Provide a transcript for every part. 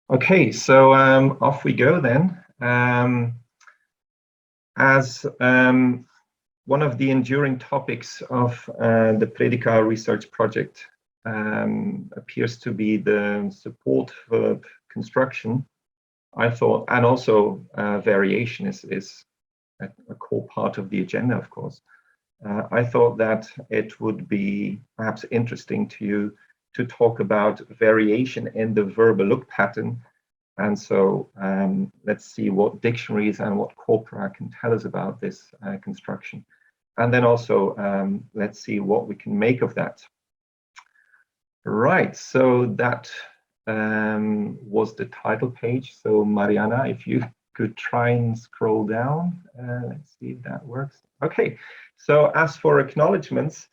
Okay, so off we go then. As one of the enduring topics of the Predicar Research Project appears to be the support verb construction, I thought, and also variation is a core part of the agenda, of course. I thought that it would be perhaps interesting to you to talk about variation in the verbal look pattern. And so let's see what dictionaries and what corpora can tell us about this construction. And then also let's see what we can make of that. Right, so that was the title page. So Mariana, if you could try and scroll down, let's see if that works. Okay, so as for acknowledgements,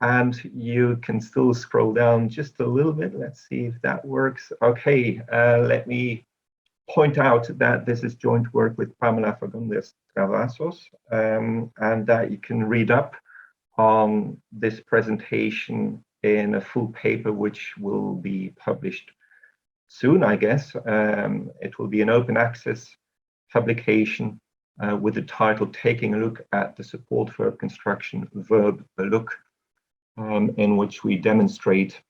and you can still scroll down just a little bit. Let's see if that works. Okay, let me point out that this is joint work with Pamela Fagundes Travassos, and that you can read up on this presentation in a full paper, which will be published soon, I guess. It will be an open access publication with the title Taking a Look at the Support Verb Construction Verb Look, in which we demonstrate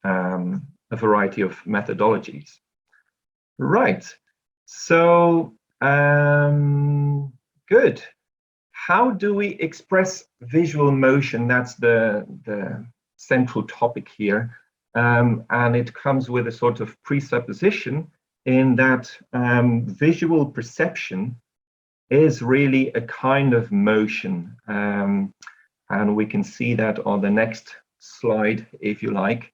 a variety of methodologies. Right, so good. How do we express visual motion? That's the central topic here. And it comes with a sort of presupposition in that visual perception is really a kind of motion. And we can see that on the next slide, if you like.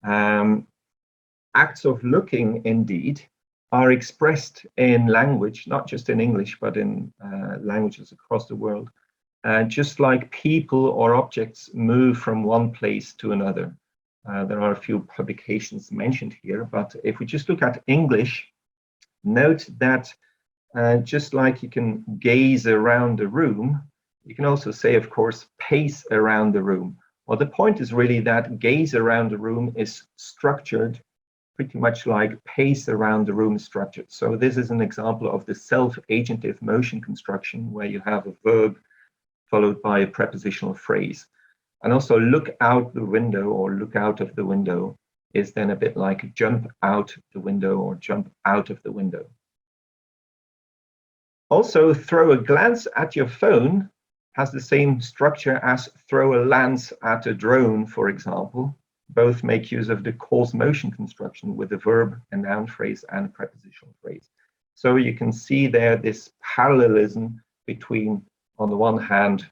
Acts of looking, indeed, are expressed in language, not just in English, but in languages across the world, just like people or objects move from one place to another. There are a few publications mentioned here, but if we just look at English, note that just like you can gaze around a room, you can also say, of course, pace around the room. Well, the point is really that gaze around the room is structured pretty much like pace around the room is structured. So this is an example of the self-agentive motion construction, where you have a verb followed by a prepositional phrase. And also look out the window or look out of the window is then a bit like jump out the window or jump out of the window. Also, throw a glance at your phone has the same structure as throw a lance at a drone, for example. Both make use of the cause motion construction with a verb, a noun phrase, and a prepositional phrase. So you can see there this parallelism between, on the one hand,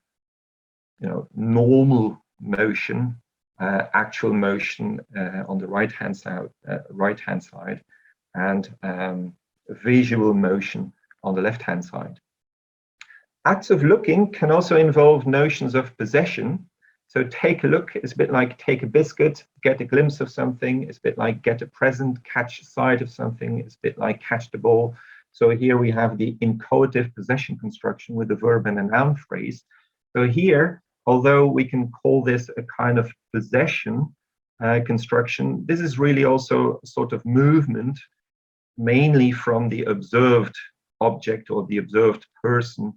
normal motion, actual motion on the right-hand side, and visual motion on the left-hand side. Acts of looking can also involve notions of possession. So take a look is a bit like take a biscuit, get a glimpse of something. It's a bit like get a present, catch sight of something. It's a bit like catch the ball. So here we have the inchoative possession construction with a verb and a noun phrase. So here, although we can call this a kind of possession construction, this is really also a sort of movement, mainly from the observed object or the observed person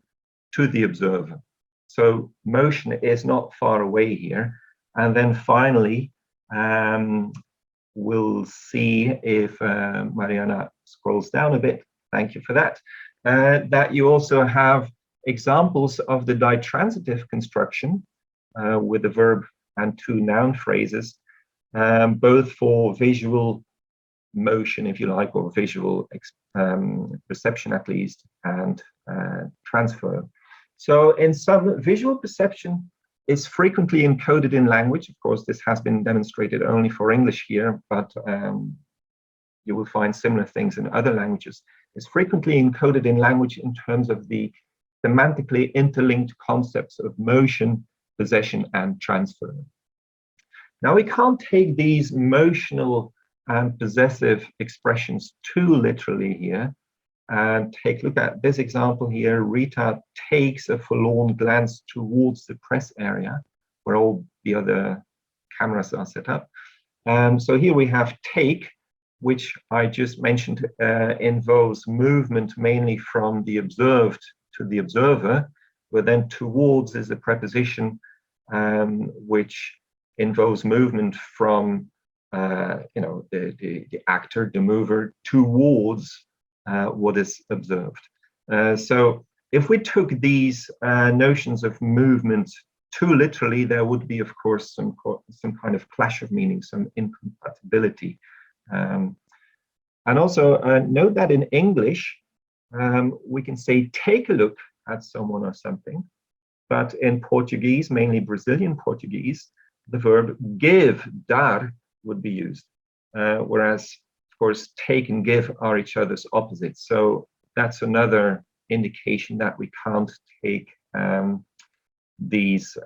to the observer. So motion is not far away here. And then finally, we'll see if Mariana scrolls down a bit. Thank you for that. That you also have examples of the ditransitive construction with a verb and two noun phrases, both for visual motion, if you like, or visual perception at least, and transfer. So in some, visual perception is frequently encoded in language. Of course, this has been demonstrated only for English here, but you will find similar things in other languages. It's frequently encoded in language in terms of the semantically interlinked concepts of motion, possession, and transfer. Now, we can't take these motional and possessive expressions too literally here. And take a look at this example here. Rita takes a forlorn glance towards the press area where all the other cameras are set up. So here we have take, which I just mentioned, involves movement mainly from the observed to the observer, where then towards is a preposition which involves movement from the actor, the mover, towards what is observed. So if we took these notions of movement too literally, there would be, of course, some kind of clash of meaning, some incompatibility. And also note that in English, we can say take a look at someone or something, but in Portuguese, mainly Brazilian Portuguese, the verb give, dar, would be used, whereas, of course, take and give are each other's opposites. So that's another indication that we can't take these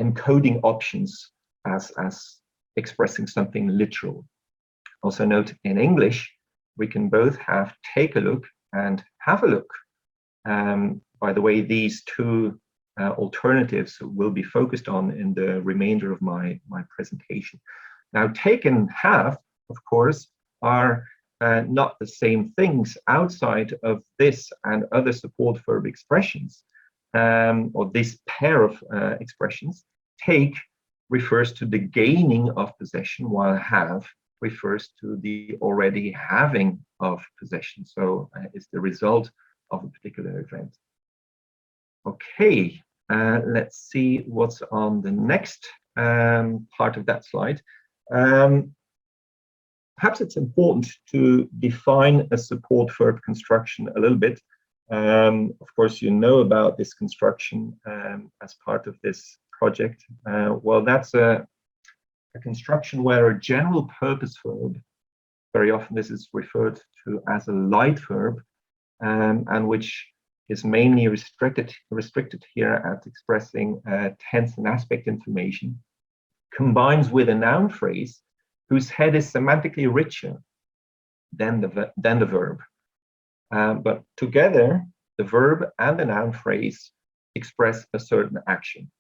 encoding options as expressing something literal. Also note in English, we can both have take a look and have a look. By the way, these two alternatives will be focused on in the remainder of my presentation. Now, take and have, of course, are not the same things outside of this and other support verb expressions, or this pair of expressions. Take refers to the gaining of possession, while have refers to the already having of possession. So it's the result of a particular event. Okay, let's see what's on the next part of that slide. Perhaps it's important to define a support verb construction a little bit. Of course, you know about this construction as part of this project. Well, that's a construction where a general purpose verb, very often this is referred to as a light verb, and which is mainly restricted here at expressing tense and aspect information, combines with a noun phrase whose head is semantically richer than the verb. But together, the verb and the noun phrase express a certain action.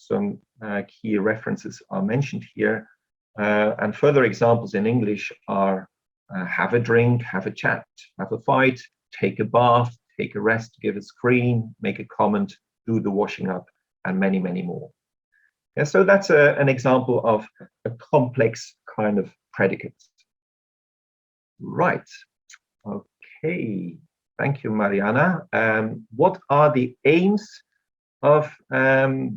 Some key references are mentioned here, and further examples in English are have a drink, have a chat, have a fight, take a bath, take a rest, give a screen, make a comment, do the washing up, and many, many more. And so that's an example of a complex kind of predicate. Right. Okay. Thank you, Mariana. What are the aims of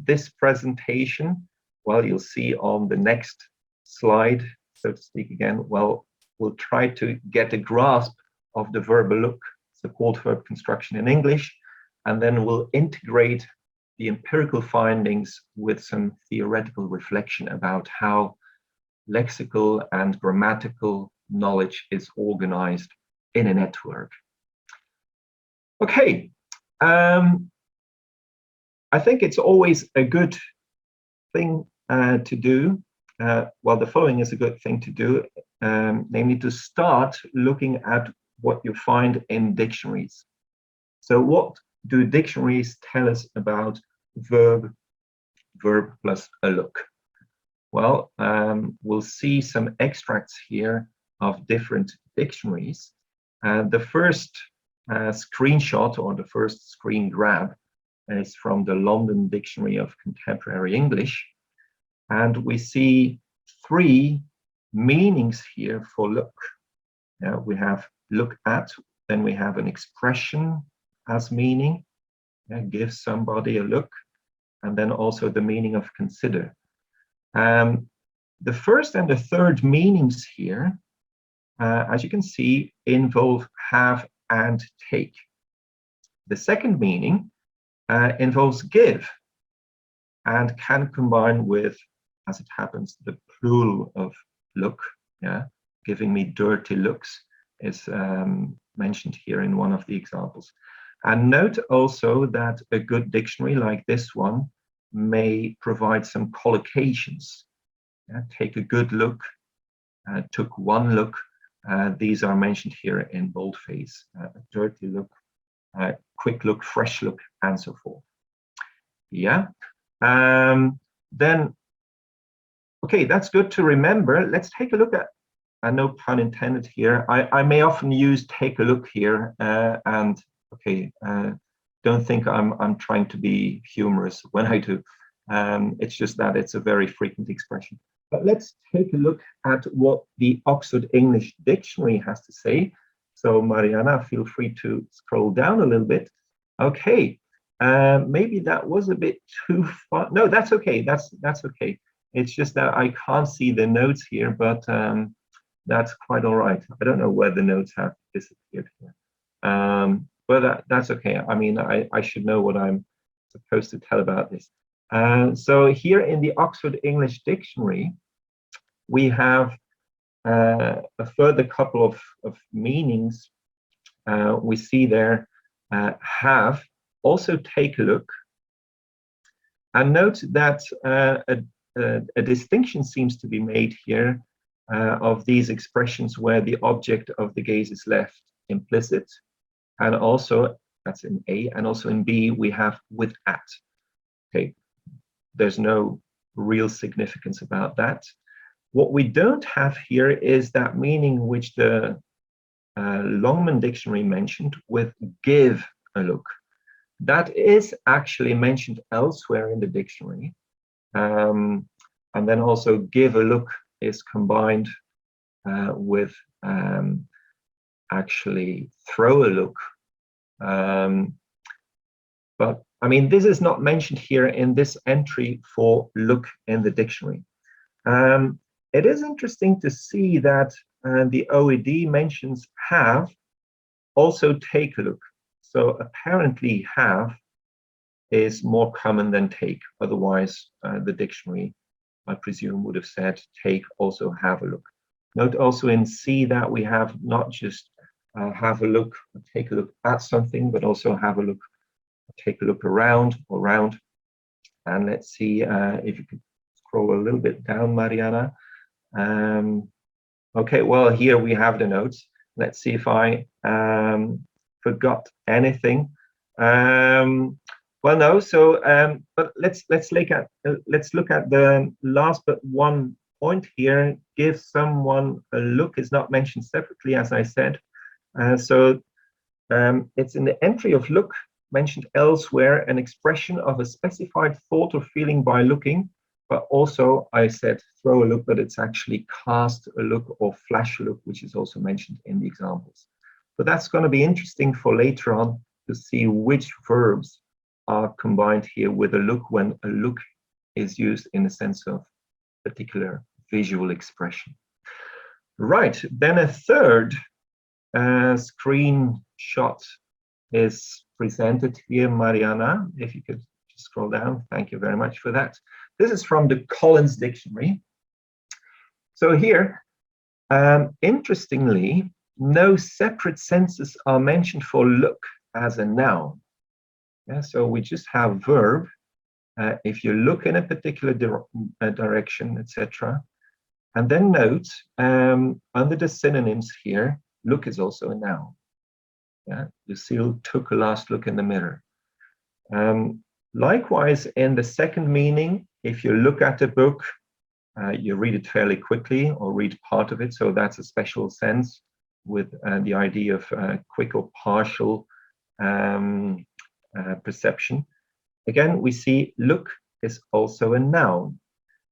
this presentation? Well, you'll see on the next slide, so to speak again. Well, we'll try to get a grasp of the verb look, support verb construction in English, and then we'll integrate the empirical findings with some theoretical reflection about how lexical and grammatical knowledge is organized in a network. Okay, I think it's always a good thing to do. Well, the following is a good thing to do, namely to start looking at what you find in dictionaries. So what do dictionaries tell us about verb plus a look? Well, we'll see some extracts here of different dictionaries. The first screenshot, or the first screen grab, is from the London Dictionary of Contemporary English. And we see three meanings here for look. We have look at, then we have an expression as meaning, give somebody a look, and then also the meaning of consider. The first and the third meanings here, as you can see, involve have and take. The second meaning involves give and can combine with, as it happens, the plural of look. Giving me dirty looks is mentioned here in one of the examples. And note also that a good dictionary like this one may provide some collocations. Take a good look, took one look. These are mentioned here in boldface. Dirty look, quick look, fresh look, and so forth. Then, okay, that's good to remember. Let's take a look at and no pun intended here, I may often use take a look here, and okay, don't think I'm trying to be humorous when I do. It's just that it's a very frequent expression. But let's take a look at what the Oxford English Dictionary has to say. So Mariana, feel free to scroll down a little bit. Okay, maybe that was a bit too far. No, that's okay. That's okay. It's just that I can't see the notes here, but that's quite all right. I don't know where the notes have disappeared here. But that's okay. I mean, I should know what I'm supposed to tell about this. So here in the Oxford English Dictionary, we have a further couple of meanings. We see there have, also take a look. And note that a distinction seems to be made here of these expressions where the object of the gaze is left implicit. And also, that's in A, and also in B, we have with at. Okay, there's no real significance about that. What we don't have here is that meaning which the Longman Dictionary mentioned with give a look. That is actually mentioned elsewhere in the dictionary. And then also give a look is combined with actually throw a look. But I mean, this is not mentioned here in this entry for look in the dictionary. It is interesting to see that the OED mentions have, also take a look. So apparently have is more common than take. Otherwise, the dictionary, I presume, would have said take, also have a look. Note also in C that we have not just have a look, take a look at something, but also have a look, take a look around or round. And let's see if you could scroll a little bit down, Mariana. Okay, well, here we have the notes. Let's see if I forgot anything. Well, no. So, but let's look at the last but one point here. Give someone a look is not mentioned separately, as I said. So it's in the entry of look, mentioned elsewhere, an expression of a specified thought or feeling by looking. But also, I said throw a look, but it's actually cast a look or flash a look, which is also mentioned in the examples. But that's going to be interesting for later on to see which verbs are combined here with a look when a look is used in the sense of particular visual expression. Right, then a third screenshot is presented here, Mariana, if you could just scroll down. Thank you very much for that. This is from the Collins Dictionary. So here, interestingly, no separate senses are mentioned for look as a noun. Yeah, so we just have verb. If you look in a particular direction, etc. And then note, under the synonyms here, look is also a noun. Yeah, Lucille took a last look in the mirror. Likewise, in the second meaning, if you look at a book, you read it fairly quickly or read part of it. So that's a special sense with the idea of quick or partial perception. Again, we see look is also a noun.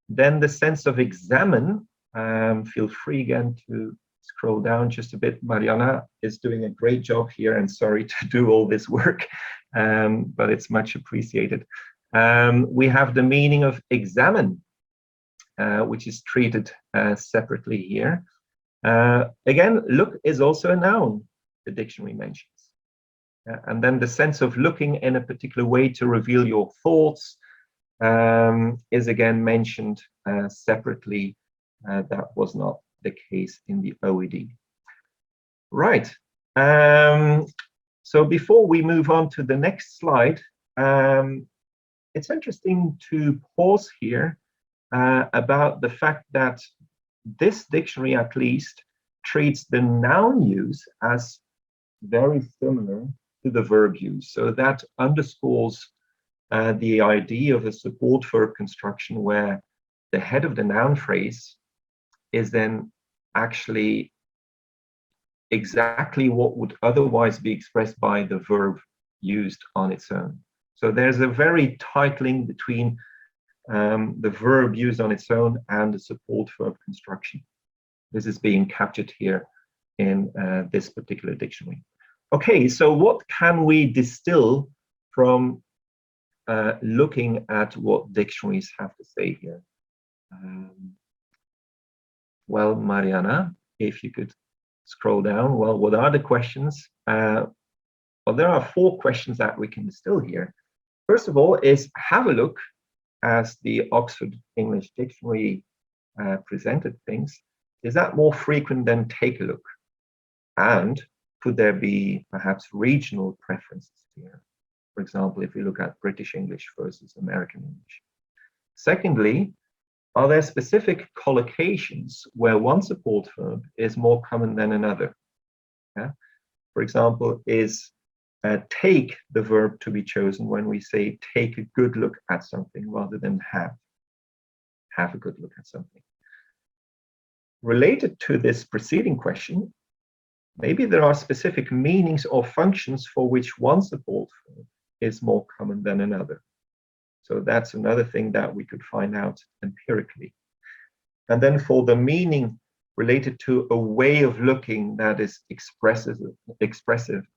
Then the sense of examine, feel free again to scroll down just a bit. Mariana is doing a great job here, and sorry to do all this work, but it's much appreciated. We have the meaning of examine, which is treated separately here. Again, look is also a noun, the dictionary mentions. And then the sense of looking in a particular way to reveal your thoughts is again mentioned separately. That was not the case in the OED. Right. So before we move on to the next slide, it's interesting to pause here about the fact that this dictionary, at least, treats the noun use as very similar to the verb use. So that underscores the idea of a support verb construction where the head of the noun phrase is then actually exactly what would otherwise be expressed by the verb used on its own. So there's a very tight link between the verb used on its own and the support verb construction. This is being captured here in this particular dictionary. Okay, so what can we distill from looking at what dictionaries have to say here? Well, Mariana, if you could scroll down. Well, what are the questions? Well, there are 4 questions that we can distill here. First of all is have a look, as the Oxford English Dictionary presented things. Is that more frequent than take a look? And could there be perhaps regional preferences here? For example, if we look at British English versus American English. Secondly, are there specific collocations where one support verb is more common than another? Yeah? For example, is take the verb to be chosen when we say take a good look at something rather than have a good look at something? Related to this preceding question, maybe there are specific meanings or functions for which one support verb is more common than another. So that's another thing that we could find out empirically. And then for the meaning related to a way of looking that is expressive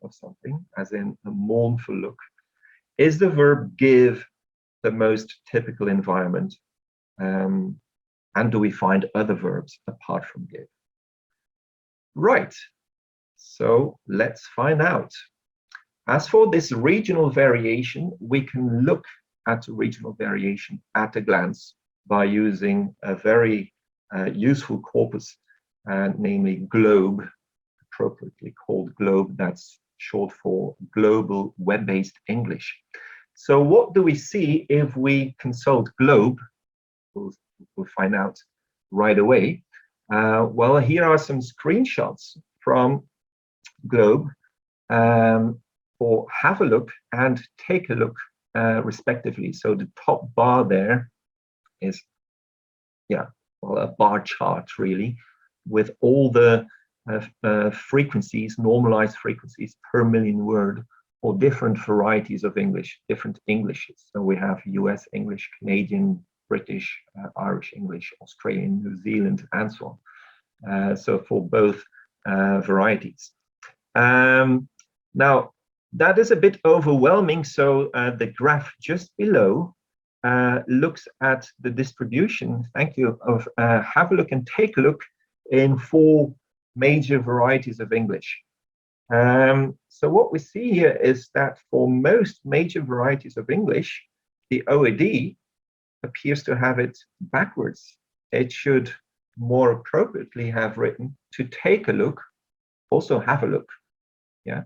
of something, as in a mournful look, is the verb give the most typical environment? And do we find other verbs apart from give? Right, so let's find out. As for this regional variation, we can look at regional variation at a glance by using a very useful corpus, namely GLOBE, appropriately called GLOBE. That's short for Global Web-Based English. So what do we see if we consult GLOBE? We'll find out right away. Well, here are some screenshots from GLOBE for have a look and take a look, respectively. So the top bar there is, yeah, well, a bar chart really, with all the frequencies, normalized frequencies per million word for different varieties of English, different Englishes. So we have US English, Canadian, British, Irish English, Australian, New Zealand, and so on. So for both varieties. Now, that is a bit overwhelming. So the graph just below looks at the distribution, thank you, of have a look and take a look in 4 major varieties of English. So what we see here is that for most major varieties of English, the OAD appears to have it backwards. It should more appropriately have written to take a look, also have a look. Yeah.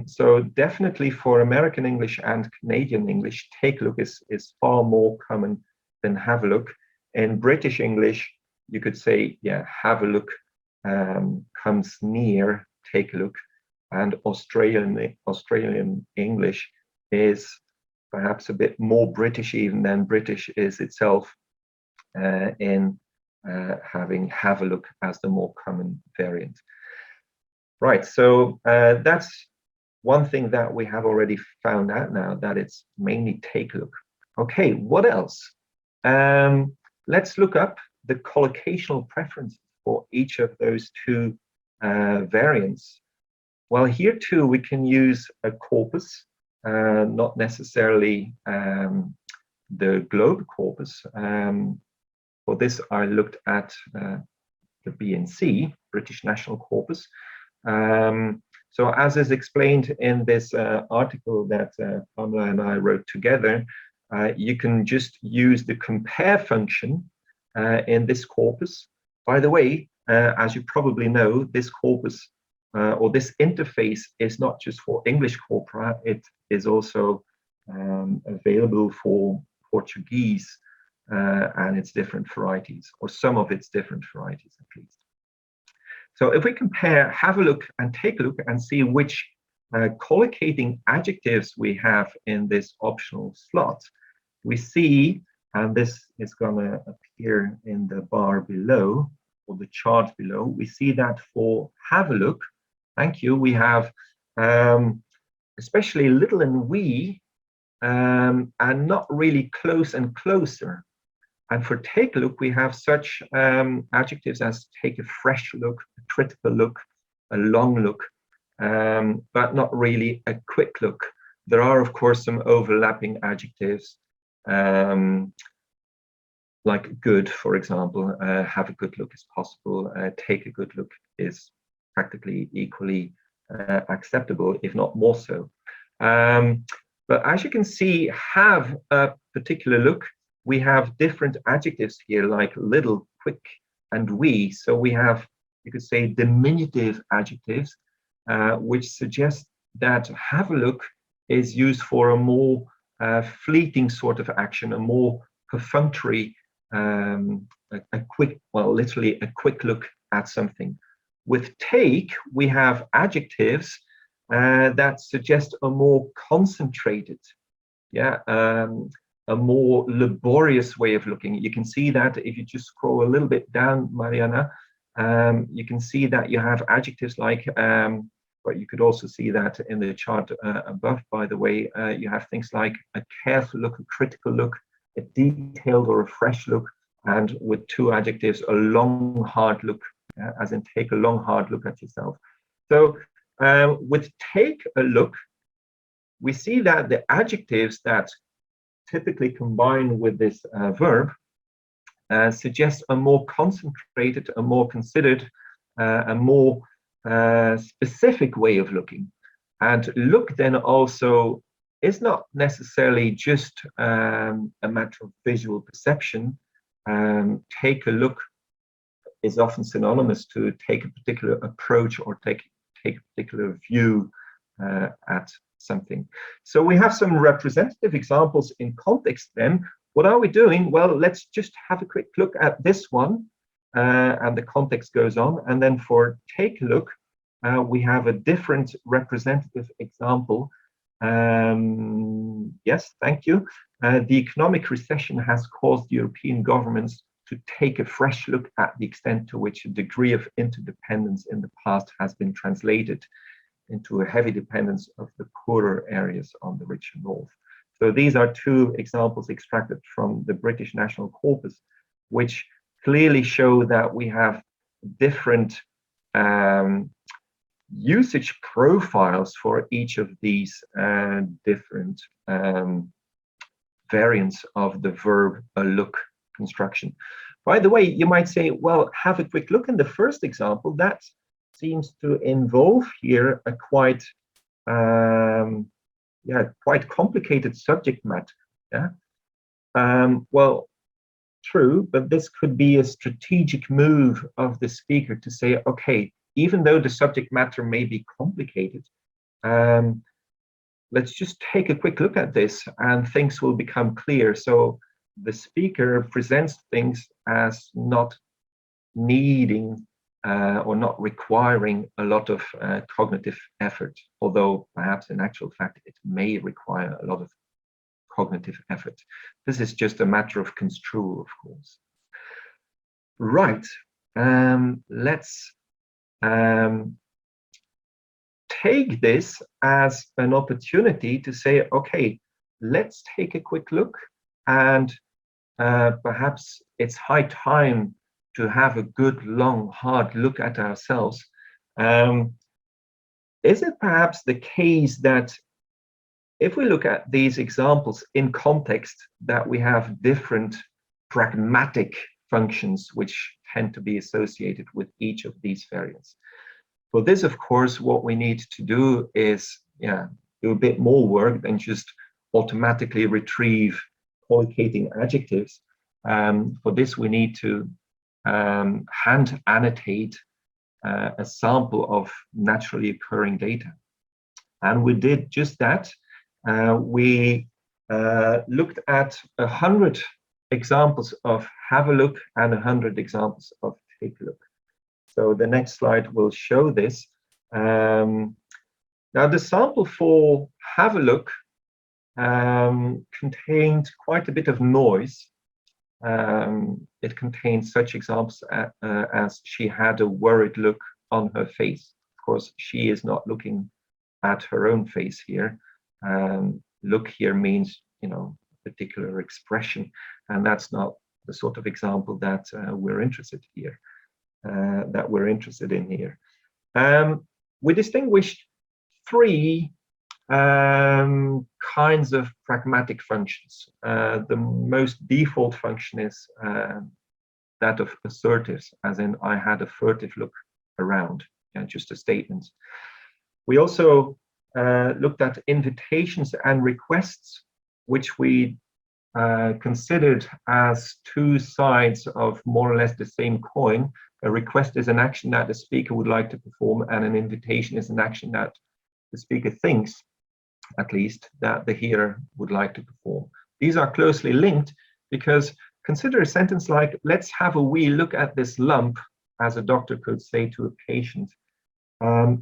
So definitely for American English and Canadian English, take a look is far more common than have a look. In British English, you could say, yeah, have a look comes near take a look, and Australian English is perhaps a bit more British even than British is itself, in having have a look as the more common variant. Right, so that's one thing that we have already found out now, that it's mainly take a look. Okay, what else? Let's look up the collocational preferences for each of those 2 variants. Well, here too we can use a corpus, not necessarily the GLOBE corpus. For this, I looked at the BNC, British National Corpus. So as is explained in this article that Pamela and I wrote together, you can just use the compare function in this corpus. By the way, as you probably know, this corpus or this interface is not just for English corpora, it is also available for Portuguese and its different varieties, or some of its different varieties at least. So if we compare, have a look and take a look and see which collocating adjectives we have in this optional slot, we see, and this is going to appear in the bar below, or the chart below, we see that for have a look, thank you, we have especially little and wee, and not really close and closer. And for take a look, we have such adjectives as take a fresh look, a critical look, a long look, but not really a quick look. There are, of course, some overlapping adjectives, like good, for example. Have a good look is possible. Take a good look is practically equally acceptable, if not more so. But as you can see, have a particular look. We have different adjectives here, like little, quick, and wee. So we have, you could say, diminutive adjectives, which suggest that have a look is used for a more fleeting sort of action, a more perfunctory, a quick, well, literally a quick look at something. With take, we have adjectives that suggest a more concentrated, a more laborious way of looking. You can see that if you just scroll a little bit down, Mariana, you can see that you have adjectives like, but you could also see that in the chart above, by the way, you have things like a careful look, a critical look, a detailed or a fresh look, and with two adjectives, a long, hard look, as in take a long, hard look at yourself. So with take a look, we see that the adjectives that typically combine with this verb suggest a more concentrated, a more considered, a more specific way of looking. And look then also is not necessarily just a matter of visual perception. Take a look is often synonymous to take a particular approach or take a particular view at something. So we have some representative examples in context then. What are we doing? Well, let's just have a quick look at this one, and the context goes on. And then for take a look, we have a different representative example. Yes, thank you. The economic recession has caused European governments to take a fresh look at the extent to which a degree of interdependence in the past has been translated into a heavy dependence of the poorer areas on the richer north. So these are two examples extracted from the British National Corpus, which clearly show that we have different usage profiles for each of these different variants of the verb a look construction. By the way, you might say, well, have a quick look in the first example. That seems to involve here a quite quite complicated subject matter. Well, true, but this could be a strategic move of the speaker to say, okay, even though the subject matter may be complicated, let's just take a quick look at this and things will become clear. So the speaker presents things as not needing or not requiring a lot of cognitive effort, although perhaps in actual fact it may require a lot of cognitive effort. This is just a matter of construal, of course. Right, let's take this as an opportunity to say, okay, let's take a quick look, and perhaps it's high time to have a good, long, hard look at ourselves. Is it perhaps the case that if we look at these examples in context, that we have different pragmatic functions which tend to be associated with each of these variants? For this, of course, what we need to do is do a bit more work than just automatically retrieve collocating adjectives. For this, we need to hand annotate a sample of naturally occurring data. And we did just that. We looked at 100 examples of have a look and 100 examples of take a look. So the next slide will show this. Now the sample for have a look contained quite a bit of noise. it contains such examples as she had a worried look on her face. Of course, she is not looking at her own face here. Look here means, you know, particular expression, and that's not the sort of example that we're interested here, in here. We distinguished three kinds of pragmatic functions. The most default function is that of assertives, as in I had a furtive look around, just a statement. We also looked at invitations and requests, which we considered as two sides of more or less the same coin. A request is an action that the speaker would like to perform, and an invitation is an action that the speaker thinks, at least, that the hearer would like to perform. These are closely linked because consider a sentence like, let's have a wee look at this lump, as a doctor could say to a patient.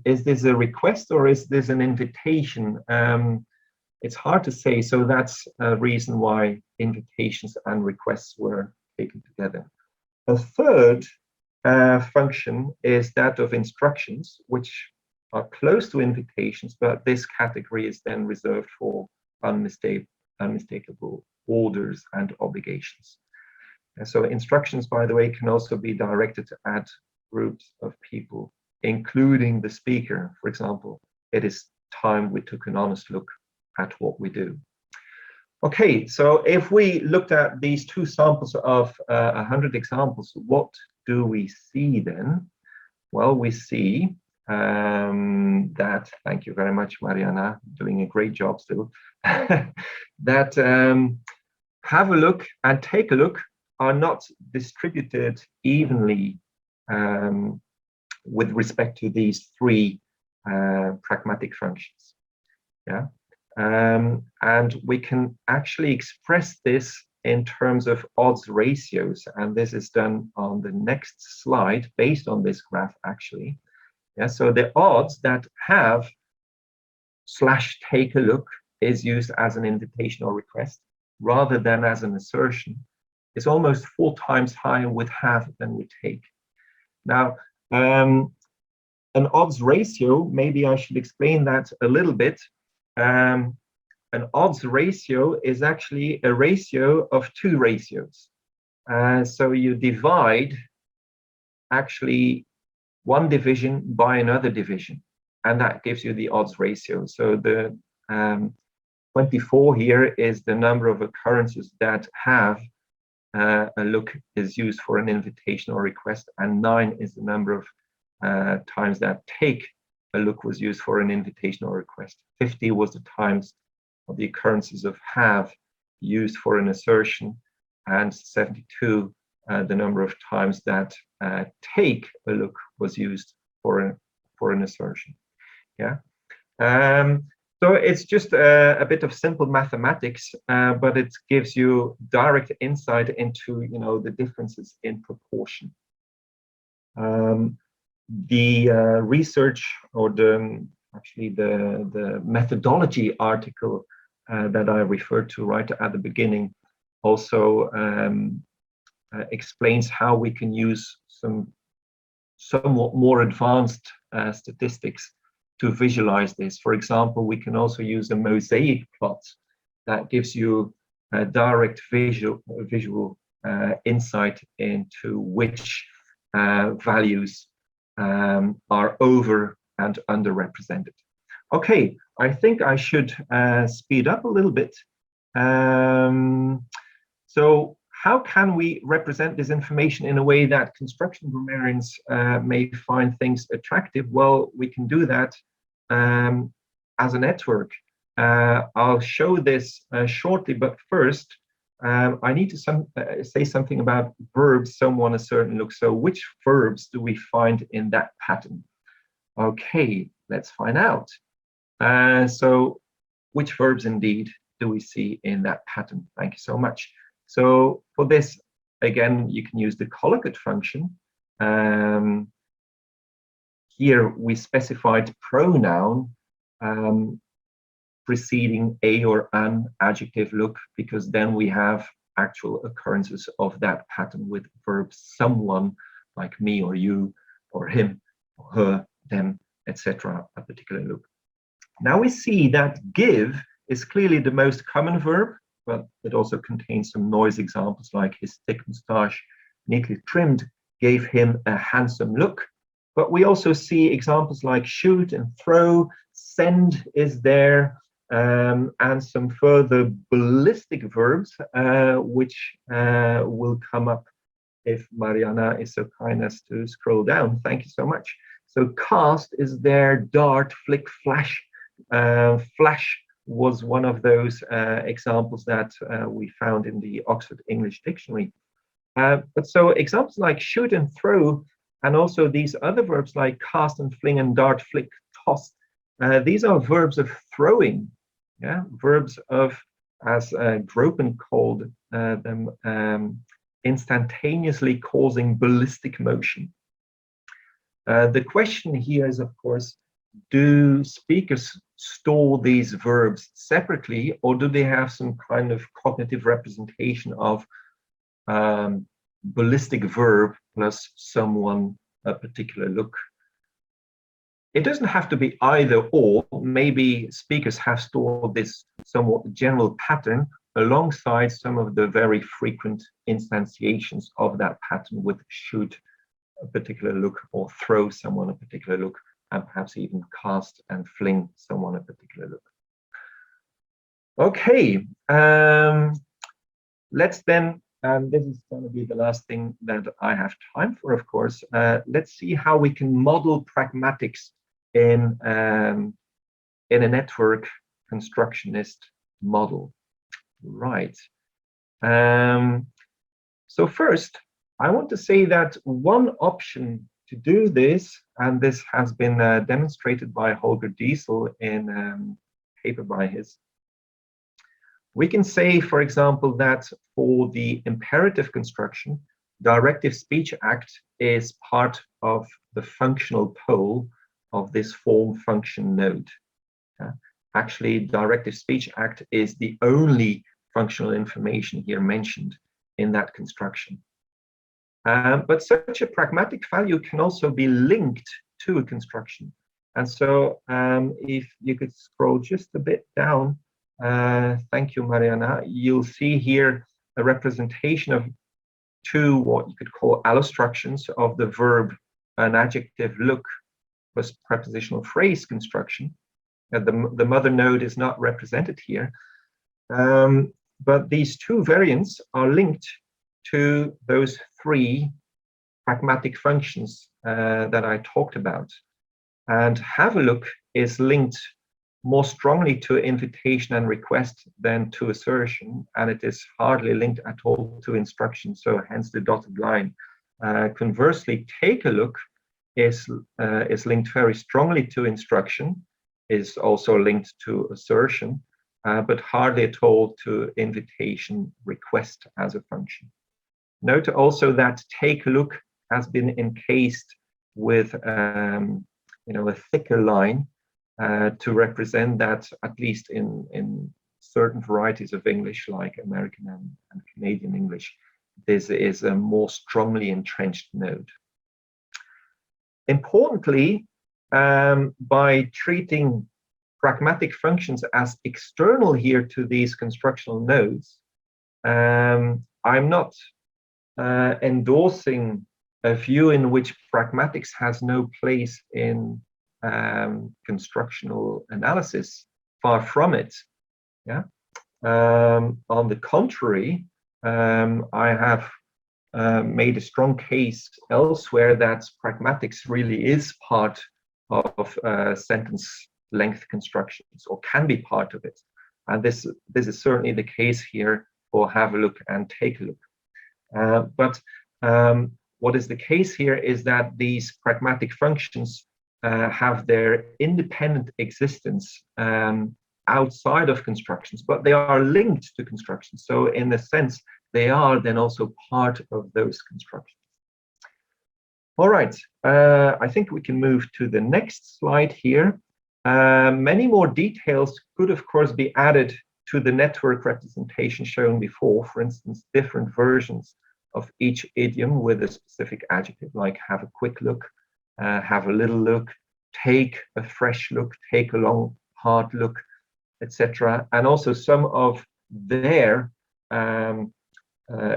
Is this a request or is this an invitation? It's hard to say, so that's a reason why invitations and requests were taken together. A third function is that of instructions, which are close to invitations, but this category is then reserved for unmistakable orders and obligations. And so instructions, by the way, can also be directed at groups of people, including the speaker. For example, it is time we took an honest look at what we do. Okay, so if we looked at these two samples of 100 examples, what do we see then? Well, we see that, thank you very much, Mariana, doing a great job still, that have a look and take a look are not distributed evenly with respect to these three pragmatic functions. Yeah, and we can actually express this in terms of odds ratios, and this is done on the next slide based on this graph actually. Yeah, so the odds that have / take a look is used as an invitation or request rather than as an assertion. It's almost 4 times higher with have than with take. Now, an odds ratio, maybe I should explain that a little bit. An odds ratio is actually a ratio of 2 ratios. So you divide actually one division by another division, and that gives you the odds ratio. So the 24 here is the number of occurrences that have a look is used for an invitation or request, and 9 is the number of times that take a look was used for an invitation or request. 50 was the times of the occurrences of have used for an assertion, and 72 the number of times that take a look was used for an assertion. Yeah. So it's just a bit of simple mathematics, but it gives you direct insight into, you know, the differences in proportion. The research, or actually the methodology article that I referred to right at the beginning also explains how we can use some somewhat more advanced statistics to visualize this. For example, we can also use a mosaic plot that gives you a direct visual insight into which values are over and underrepresented. Okay, I think I should speed up a little bit. So how can we represent this information in a way that construction grammarians may find things attractive? Well, we can do that as a network. I'll show this shortly, but first I need to say something about verbs someone a certain look. So which verbs do we find in that pattern? Okay, let's find out. So which verbs indeed do we see in that pattern? Thank you so much. So for this, again, you can use the collocate function. Here we specified pronoun preceding a or an adjective look, because then we have actual occurrences of that pattern with verb someone, like me or you or him or her, them, etc., a particular look. Now we see that give is clearly the most common verb, but it also contains some noise examples like his thick moustache, neatly trimmed, gave him a handsome look. But we also see examples like shoot and throw, send is there, and some further ballistic verbs, which will come up if Mariana is so kind as to scroll down. Thank you so much. So cast is there, dart, flick, flash. Flash was one of those examples that we found in the Oxford English Dictionary. But so examples like shoot and throw, and also these other verbs like cast and fling and dart, flick, toss, these are verbs of throwing, yeah, verbs of, as Gropen called them, instantaneously causing ballistic motion. The question here is, of course, do speakers store these verbs separately, or do they have some kind of cognitive representation of ballistic verb plus someone, a particular look? It doesn't have to be either or. Maybe speakers have stored this somewhat general pattern alongside some of the very frequent instantiations of that pattern with shoot a particular look or throw someone a particular look, and perhaps even cast and fling someone a particular look. Okay, let's then, and this is going to be the last thing that I have time for, of course, let's see how we can model pragmatics in a network constructionist model. Right. So first, I want to say that one option to do this, and this has been demonstrated by Holger Diesel in a paper by his, we can say, for example, that for the imperative construction, directive speech act is part of the functional pole of this form function node. Actually, directive speech act is the only functional information here mentioned in that construction. But such a pragmatic value can also be linked to a construction. And so if you could scroll just a bit down, thank you, Mariana, you'll see here a representation of two, what you could call allostructions of the verb an adjective look plus prepositional phrase construction. The mother node is not represented here, but these two variants are linked to those three pragmatic functions that I talked about. And have a look is linked more strongly to invitation and request than to assertion, and it is hardly linked at all to instruction, so hence the dotted line. Conversely, take a look is linked very strongly to instruction, is also linked to assertion, but hardly at all to invitation request as a function. Note also that take a look has been encased with a thicker line to represent that, at least in certain varieties of English, like American and Canadian English, this is a more strongly entrenched node. Importantly, by treating pragmatic functions as external here to these constructional nodes, I'm not endorsing a view in which pragmatics has no place in constructional analysis. Far from it. Yeah. On the contrary, I have made a strong case elsewhere that pragmatics really is part of sentence length constructions, or can be part of it. And this is certainly the case here for have a look and take a look. But what is the case here is that these pragmatic functions have their independent existence outside of constructions, but they are linked to constructions. So in a sense, they are then also part of those constructions. All right, I think we can move to the next slide here. Many more details could, of course, be added to the network representation shown before, for instance, different versions of each idiom with a specific adjective, like have a quick look, have a little look, take a fresh look, take a long, hard look, etc. And also some of their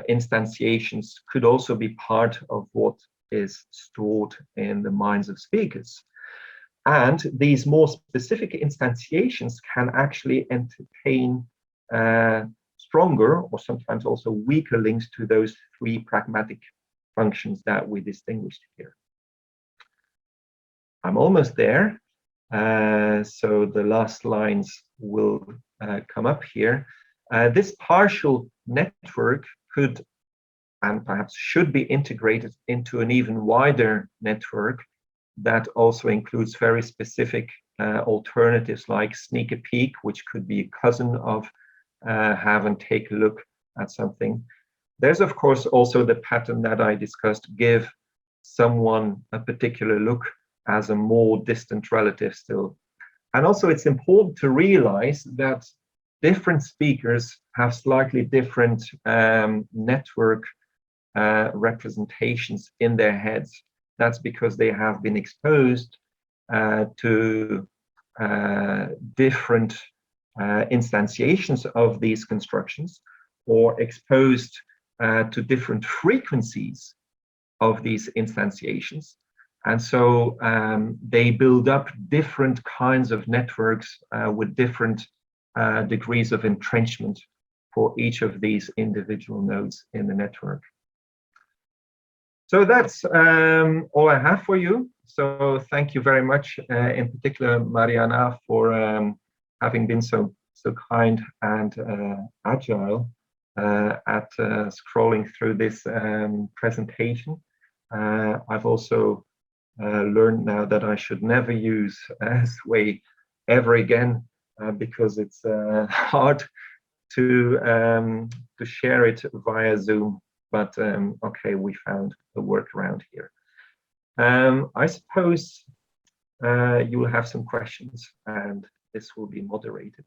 instantiations could also be part of what is stored in the minds of speakers. And these more specific instantiations can actually entertain stronger or sometimes also weaker links to those three pragmatic functions that we distinguished here. I'm almost there. So the last lines will come up here. This partial network could and perhaps should be integrated into an even wider network that also includes very specific alternatives like sneak a peek, which could be a cousin of have and take a look at something. There's of course also the pattern that I discussed, give someone a particular look as a more distant relative still. And also it's important to realize that different speakers have slightly different network representations in their heads. That's because they have been exposed to different instantiations of these constructions, or exposed to different frequencies of these instantiations. And so they build up different kinds of networks with different degrees of entrenchment for each of these individual nodes in the network. So that's all I have for you. So thank you very much, in particular, Mariana, for having been so kind and agile at scrolling through this presentation. I've also learned now that I should never use Sway ever again because it's hard to share it via Zoom. But okay, we found a workaround here. I suppose you will have some questions, and this will be moderated.